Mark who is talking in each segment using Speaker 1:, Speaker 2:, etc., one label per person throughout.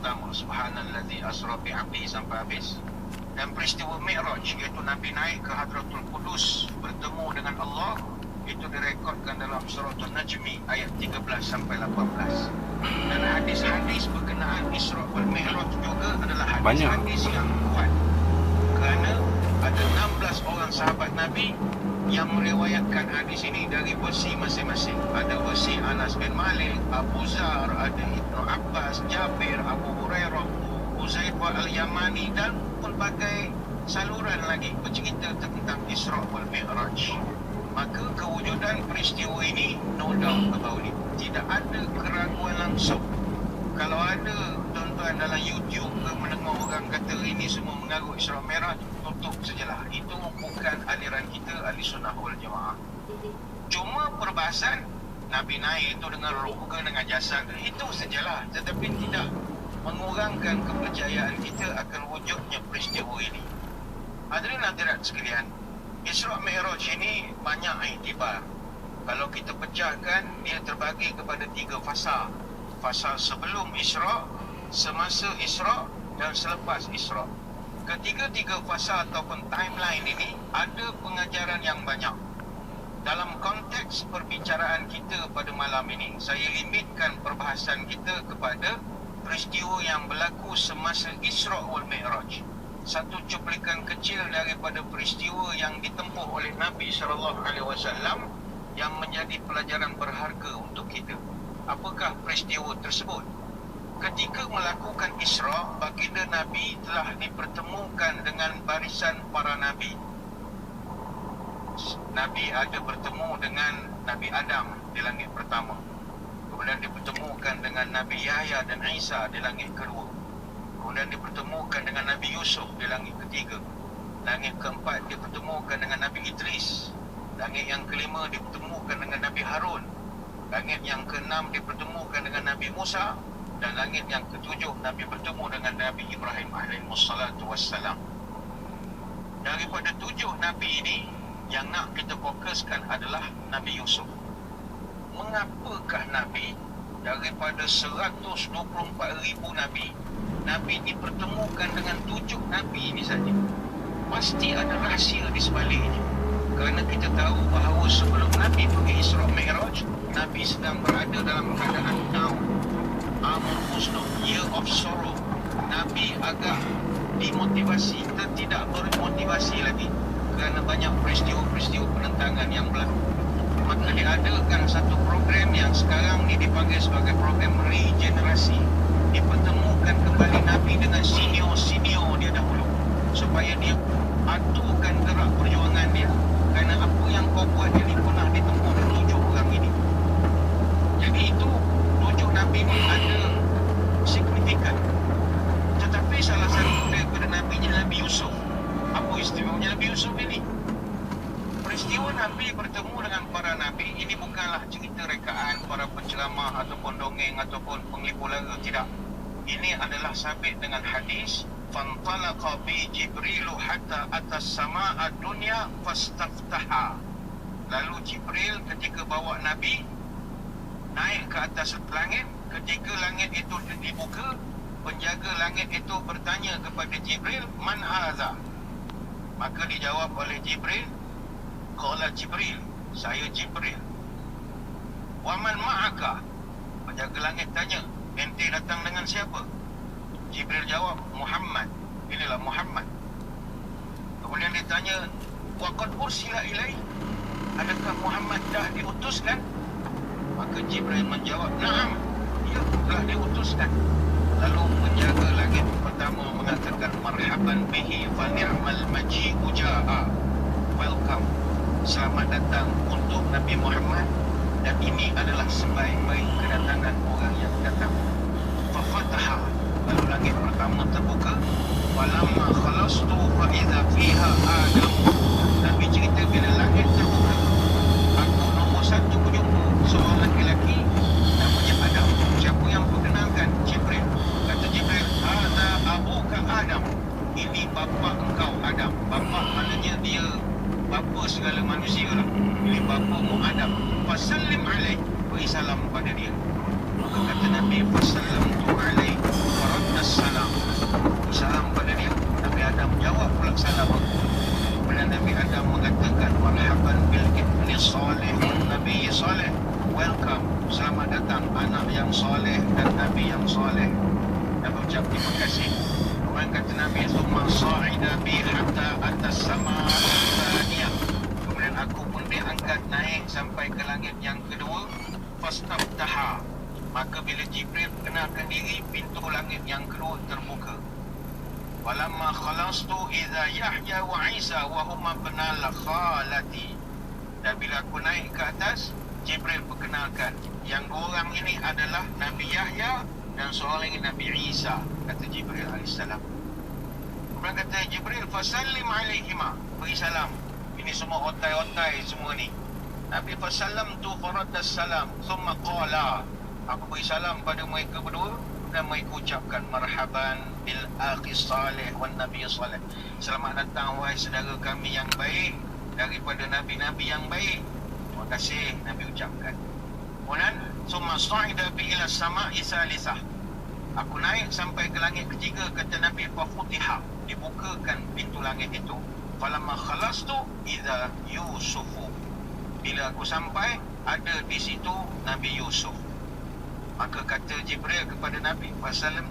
Speaker 1: pertama, Subhanallazi asra bi 'abdihi sampai habis. Dan peristiwa Mi'raj, iaitu Nabi naik ke Hadratul Qudus bertemu dengan Allah, itu direkodkan dalam surah An-Najmi ayat 13 sampai 18. Dan hadis-hadis berkenaan Isra wal Mi'raj juga adalah hadis-hadis yang kuat, kerana ada 16 orang sahabat Nabi yang meriwayatkan hadis ini dari versi masing-masing. Ada versi Anas bin Malik, Abu Zar, ada Ibnu Abbas, Jabir, Abu Hurairah, Uzaifah al-Yamani, dan pelbagai saluran lagi bercerita tentang Isra wal Mi'raj. Maka kewujudan peristiwa ini, no doubt about it, tidak ada keraguan langsung. Kalau ada tuan-tuan dalam YouTube mendengar orang kata ini semua mengaku Isra Mi'raj, tutup sajalah. Itu bukan aliran kita, ahli sunnah wal jamaah. Cuma perbahasan Nabi naik itu dengan roh ke dengan jasad, itu sajalah. Tetapi tidak mengurangkan kepercayaan kita akan wujudnya peristiwa ini. Hadirin hadirat sekalian, Isra Mi'raj ini banyak iktibar. Kalau kita pecahkan, dia terbagi kepada 3 fasa. Fasa sebelum Isra, semasa Isra, dan selepas Isra. Ketiga-tiga fasa ataupun timeline ini ada pengajaran yang banyak. Dalam konteks perbicaraan kita pada malam ini, saya limitkan perbahasan kita kepada peristiwa yang berlaku semasa Isra wal Mi'raj. Satu cuplikan kecil daripada peristiwa yang ditempuh oleh Nabi SAW yang menjadi pelajaran berharga untuk kita. Apakah peristiwa tersebut? Ketika melakukan Isra, baginda Nabi telah dipertemukan dengan barisan para Nabi. Nabi ada bertemu dengan Nabi Adam di langit pertama. Kemudian dipertemukan dengan Nabi Yahya dan Isa di langit kedua. Kemudian dipertemukan dengan Nabi Yusuf di langit ketiga. Langit keempat dipertemukan dengan Nabi Idris. Langit yang kelima dipertemukan dengan Nabi Harun. Langit yang keenam dipertemukan dengan Nabi Musa. Dan langit yang ketujuh Nabi bertemu dengan Nabi Ibrahim alaihissalatu wassalam. Daripada 7 Nabi ini, yang nak kita fokuskan adalah Nabi Yusuf. Mengapakah Nabi daripada 124,000 Nabi, Nabi dipertemukan dengan 7 Nabi ini saja? Pasti ada rahsia di sebaliknya. Kerana kita tahu bahawa sebelum Nabi pergi Isra Mi'raj, Nabi sedang berada dalam keadaan down, Amul Husnul, Year of Sorrow. Nabi agak dimotivasi, tidak bermotivasi lagi kerana banyak peristiwa-peristiwa penentangan yang berlaku. Maka diadakan satu program yang sekarang ni dipanggil sebagai program regenerasi. Dipertemukan kembali Nabi dengan senior-senior dia dahulu, supaya dia aturkan gerak perjuangan dia. Kerana apa yang kau buat ini pernah ditempuh 7 orang ini. Jadi itu 7 Nabi ni ada signifikan. Tetapi salah satu daripada Nabinya Nabi Yusuf. Apa istimewanya Nabi Yusuf ini? Peristiwa Nabi bertemu dengan para Nabi ini bukanlah cerita rekaan para penceramah ataupun dongeng ataupun penglipur lara. Tidak. Ini adalah sabit dengan hadis. Fantalaqa bi Jibrilu hatta atas sama'a dunya fastaftaha. Lalu Jibril ketika bawa Nabi naik ke atas langit, ketika langit itu dibuka, penjaga langit itu bertanya kepada Jibril, "Man hadza?" Maka dijawab oleh Jibril, "Qala Jibril, saya Jibril." "Wa man ma'aka?" Penjaga langit tanya, "Ente datang dengan siapa?" Jibril jawab, "Muhammad." Inilah Muhammad. Kemudian ditanya, "Wa qad ursila ilaihi?" Adakah Muhammad dah diutuskan? Maka Jibril menjawab, "Na'am, dia telah diutuskan." Lalu penjaga langit pertama mengatakan, "Marhaban bihi fa ni'mal maji'u ja'a." Welcome. Selamat datang untuk Nabi Muhammad, dan ini adalah sebaik-baik kedatangan orang yang datang. Fa fataha. Lalu langit pertama terbuka. Walamma khalastu fa idza fiha Adam. Nabi cerita bila langit terbuka, aku nombor 1 berjumpa seorang lelaki namanya Adam. Siapa yang perkenalkan? Jibril. Kata Jibril, "Hadza abuka Adam." Ini bapa engkau Adam. Bapa maknanya dia bapa segala manusia lah. Ini bapamu Adam. Fasallim alaih. Beri salam pada dia. Maka kata Nabi, "Fasallamtu alaih." Faradda ucap terima kasih. Kemudian kata Nabi, summa sa'ida bi hatta atas sama thaniyah. Kemudian aku pun diangkat naik sampai ke langit yang kedua. Fastaftaha. Maka bila Jibril kenalkan diri, pintu langit yang kedua terbuka. Walamma khalastu idza Yahya wa Isa wa huma banal khalati. Dan bila aku naik ke atas, Jibril perkenalkan yang dua orang ini adalah Nabi Yahya dan seorang lagi Nabi Isa, kata Jibril alaihissalam. Kemudian kata Jibril, fasallim alaihima, beri salam. Ini semua otai-otai semua ni. Nabi fasallam tu faradas salam, thumma qala, aku beri salam pada mereka berdua dan mereka ucapkan marhaban bil akhi salih wan nabi salih. Selamat datang wahai saudara kami yang baik daripada nabi-nabi yang baik. Terima kasih Nabi ucapkan. Kemudian summa sa'ida bi ila sama'i salisah. Aku naik sampai ke langit ketiga, kata Nabi, fa futiha, dibukakan pintu langit itu. Falamma khalastu idza Yusufu. Bila aku sampai, ada di situ Nabi Yusuf. Maka kata Jibril kepada Nabi, fasallim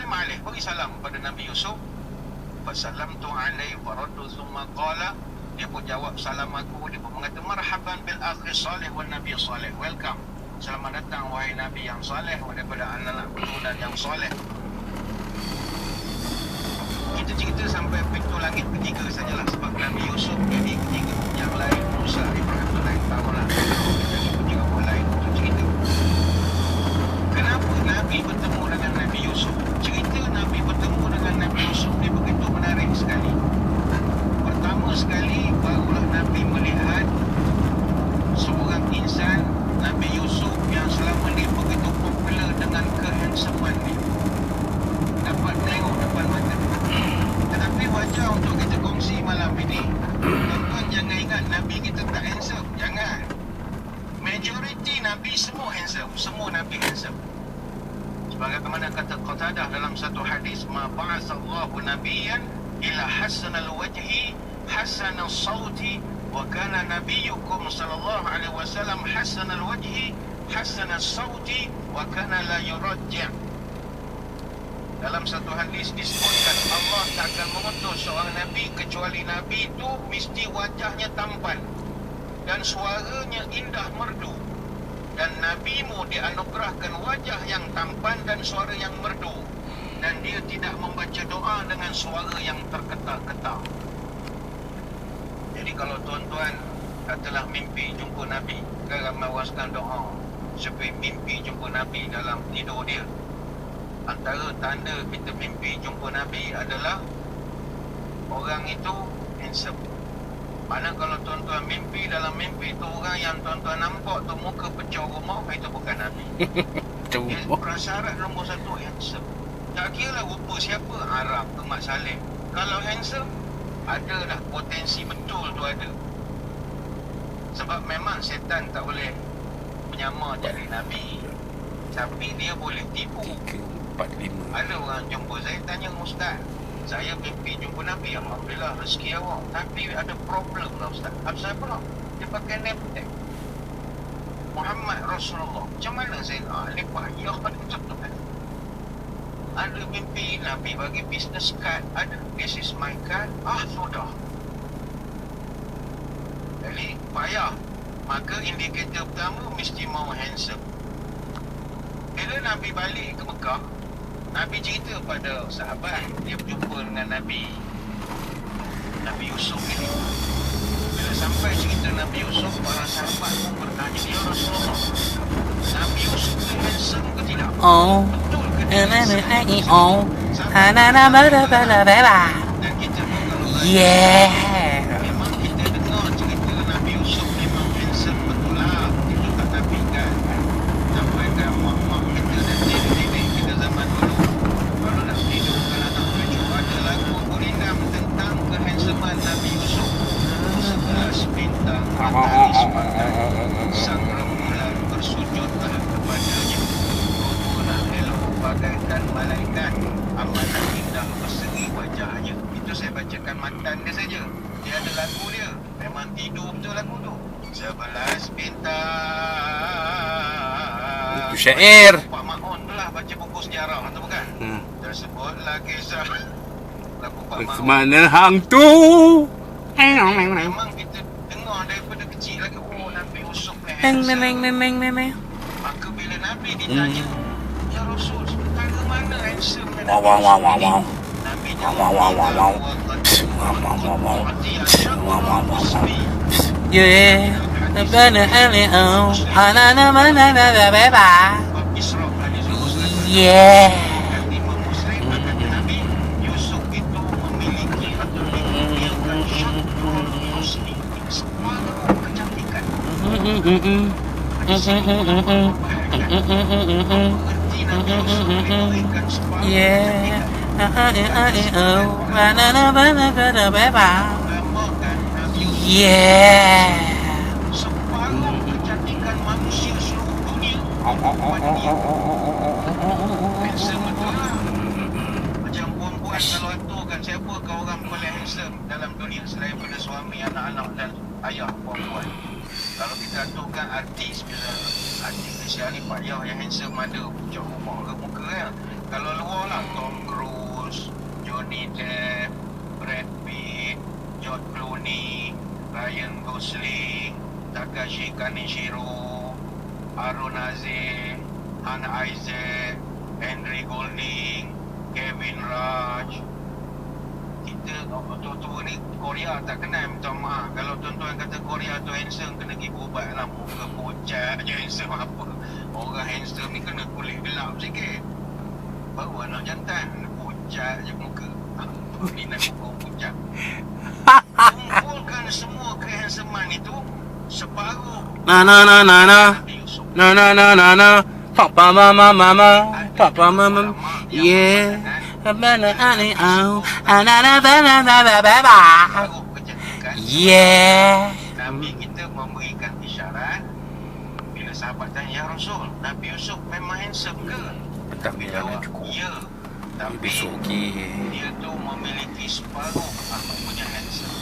Speaker 1: alaih, beri salam pada Nabi Yusuf. Fasallamtu alaih faraddu thumma qala, dia pun jawab salam aku, dia pun mengata marhaban bil akhi salih wan nabi salih, welcome, selamat datang wahai Nabi yang saleh daripada anak-anak keturunan yang saleh. Kita cerita sampai pintu langit ketiga sajalah, sebab Nabi Yusuf jadi ketiga, yang lain Musa, Ibrahim tu lain, tahulah jadi ketiga orang lain, itu cerita. Kenapa Nabi bertemu dengan Nabi Yusuf? Cerita Nabi bertemu dengan Nabi Yusuf ni begitu menarik sekali. Pertama sekali, barulah Nabi melihat seorang insan, Nabi Yusuf, yang selama ni begitu popular dengan kehandsoman dia. Dapat tengok depan mata. Tetapi wajar untuk kita kongsi malam ini, tuan-tuan jangan ingat Nabi kita tak handsome. Jangan. Majoriti Nabi semua handsome. Semua Nabi handsome. Sebagaimana kata Qatadah dalam satu hadis, ma ba'asallahu nabiyyan ila hasanal wajhi hasanal sauti wa kana nabiyyukum sallallahu alaihi wasallam hasanal wajhi hasanal sauti wa kana la yurajja'. Dalam satu hadis disebutkan Allah tak akan mengutus seorang nabi kecuali nabi itu mesti wajahnya tampan dan suaranya indah merdu. Dan nabimu dianugerahkan wajah yang tampan dan suara yang merdu, dan dia tidak membaca doa dengan suara yang terketar-ketar. Jadi kalau tuan-tuan telah mimpi jumpa Nabi, jangan mewaskan doa supaya mimpi jumpa Nabi dalam tidur dia. Antara tanda kita mimpi jumpa Nabi adalah orang itu handsome. Mana kalau tuan-tuan mimpi, dalam mimpi tu orang yang tuan-tuan nampak tu muka pecah rumah, itu bukan Nabi. Dia prasyarat nombor satu, handsome. Tak kira lah rupa siapa, Arab ke Mat Salim. Kalau handsome, ada dah potensi betul tu ada. Sebab memang setan tak boleh menyamar jadi Nabi, tapi dia boleh tipu.
Speaker 2: 3, 4, 5.
Speaker 1: Ada orang jumpa saya, tanya, Ustaz, saya mimpi jumpa Nabi, alhamdulillah rezeki awak, tapi ada problem lah Ustaz. Apa pula? Dia pakai name tag Muhammad Rasulullah. Macam mana saya ni payah pada macam tu kan? Ada mimpi Nabi bagi business card, ada this is my card, sudah. Jadi payah. Maka indikator pertama mesti mau handsome. Bila Nabi balik ke Mekah, Nabi cerita pada sahabat, dia berjumpa dengan Nabi Yusuf ini. Bila sampai cerita Nabi Yusuf, para sahabat pun bertanya, ya Rasulullah, Nabi Yusuf ni handsome ke tidak? Betul ke dia handsome? Dan kita pun kalau memang kita dengar cerita Nabi Yusuf memang handsome betul lah. Itu tak tafikan. Sampai kan mak-mak kita dan nenek-nenek kita zaman dulu, kalau nak tidurkan anak cucu, ada lagu berindam tentang kehandsoman Nabi Yusuf. 11 bintang matahari sepanjang, sang rembulan bersujudlah kepadanya, rombongan elok bagaikan malaikat, amanah indah berseri wajahnya. Itu saya bacakan matan dia saja. Dia ada lagu dia, memang tidur betul lagu tu. 11 bintang.
Speaker 2: Itu syair.
Speaker 1: Pak Ma'un tu lah baca buku sejarah. sejarah tu bukan? Tersebutlah kisah lagu Pak Mahmud.
Speaker 2: Mana hantu?
Speaker 1: Memang kita dengar daripada kecil lagi, oh Nabi Yusuf handsome. Maka bila Nabi ditanya, ya Rasul, sebenarnya mana handsome Nabi jawab,
Speaker 2: Yeah. Yeah.
Speaker 1: Nabi Yusuf itu memiliki atau dikurniakan syatrul husni, separuh kecantikan. Mengerti Nabi Yusuf diberikan separuh kecantikan.
Speaker 2: Yeah.
Speaker 1: Separuh kecantikan manusia seluruh dunia pada dia. Handsome betul lah. Macam perempuan kalau aturkan siapa kau orang paling handsome dalam dunia selain pada suami, anak-anak dan ayah perempuan. Kalau kita aturkan artis, artis Malaysia ni Pak Yah yang handsome ada pucuk rumah ke muka kan. Kalau luar lah Tom Cruise, Johnny Depp, Brad Pitt, George Clooney, Ryan Gosling, Takashi Kaneshiro, Aaron Azir, Hannah Isaac, Henry Golding, Kevin Raj. Kita tua-tua ni Korea tak kenal, minta maaf. Kalau tuan-tuan kata Korea tu handsome, kena pergi berubat lah. Muka pucat je handsome apa. Orang handsome ni kena kulit gelap sikit. Baru anak jantan, pucat je muka. Minat muka pucat. Kumpulkan semua kehandsoman itu, separuh Nabi Yusuf.
Speaker 2: Papa mama yeah.
Speaker 1: Separuh kecantikan.
Speaker 2: Yeah.
Speaker 1: Nabi kita memberikan isyarat. Bila sahabat tanya, ya Rasul, Nabi Yusuf memang handsome ke?
Speaker 2: Tak
Speaker 1: Nabi
Speaker 2: bilang
Speaker 1: jawab,
Speaker 2: cukup.
Speaker 1: ya. Tapi
Speaker 2: Besok okey.
Speaker 1: dia tu memiliki separuh aku punya handsome.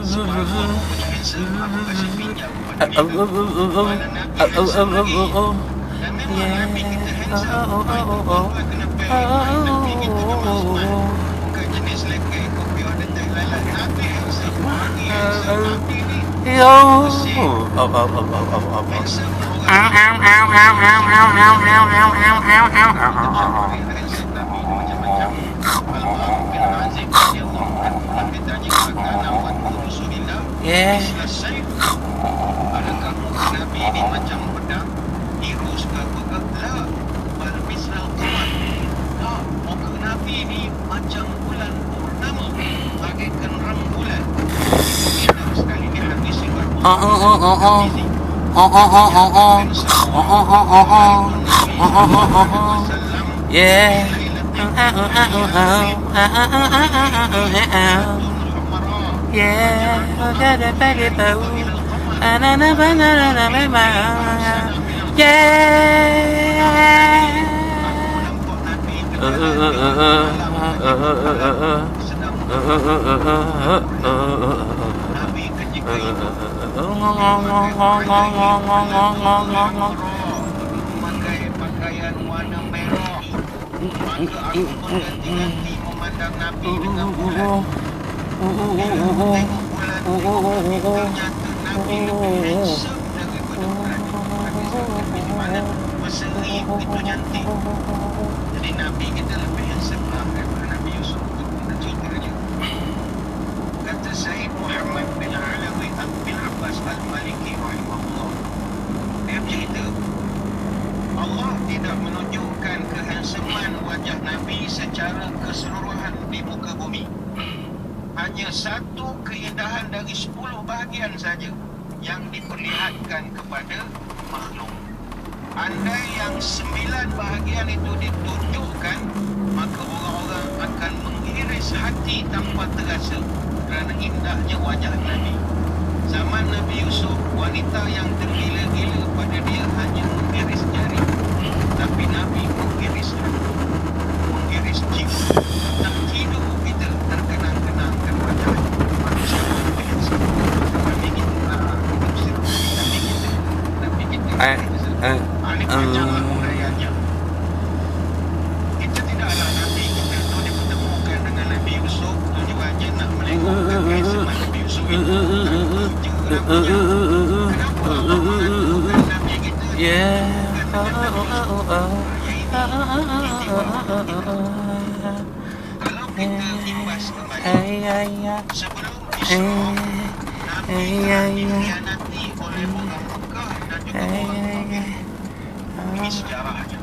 Speaker 1: Separuh aku punya handsome, aku kasi pinjam kepada dia. Mana Nabi handsome lagi. Dan memang Nabi kita handsome. Tuan kena verify Nabi kita memang smart. Bukan jenis lekek kopi order teh lalat. Nabi handsome. Nabi handsome. Nabi ni handsome
Speaker 2: Yeah.
Speaker 1: Adakah muka Nabi ni macam pedang, tirus ke apa ke? La, bal misal qamar. Tak, muka Nabi ni macam bulan purnama, bagaikan rembulan. Indah sekali ni hadis riwayat Bukhari.
Speaker 2: Yeah. Yeah, I got a baggy bow. And I never
Speaker 1: memakai pakaian warna merah. Maka aku berganti-ganti memandang Nabi dengan bulan. Bila tengok bulan itu, ternyata Nabi lebih handsome daripada bulan. Nabi di mana berseri begitu cantik. Jadi Nabi kita lebih handsome lah daripada Nabi Yusuf. Itu kita cerita je. Kata Syed Muhammad bin Alawi bin Abbas Al-Maliki rahimahullah, dia bercerita, Allah tidak menunjukkan kehandsoman wajah Nabi secara keseluruhan di muka bumi. Hanya satu keindahan dari 10 bahagian saja yang diperlihatkan kepada makhluk. Andai yang 9 bahagian itu ditunjukkan, maka orang-orang akan mengiris hati tanpa terasa kerana indahnya wajah Nabi. Zaman Nabi Yusuf, wanita yang tergila-gila pada dia hanya mengiris jari. Tapi Nabi mengiris hati, mengiris jiwa. Tak tidur kita terkenang-kenang dan wajah manusia berbiasa. Nabi kita, Nabi kita. Ini panjanglah uraiannya. tengok kakek zaman Nabi Yusuf itu kerja Nabi-nya. Kenapa Allah mengatakan Nabi kita kalau kita imbas kembali sebelum Isra, Nabi yang dikhianati oleh orang Mekah dan juga orang Mekah. Ini sejarahnya.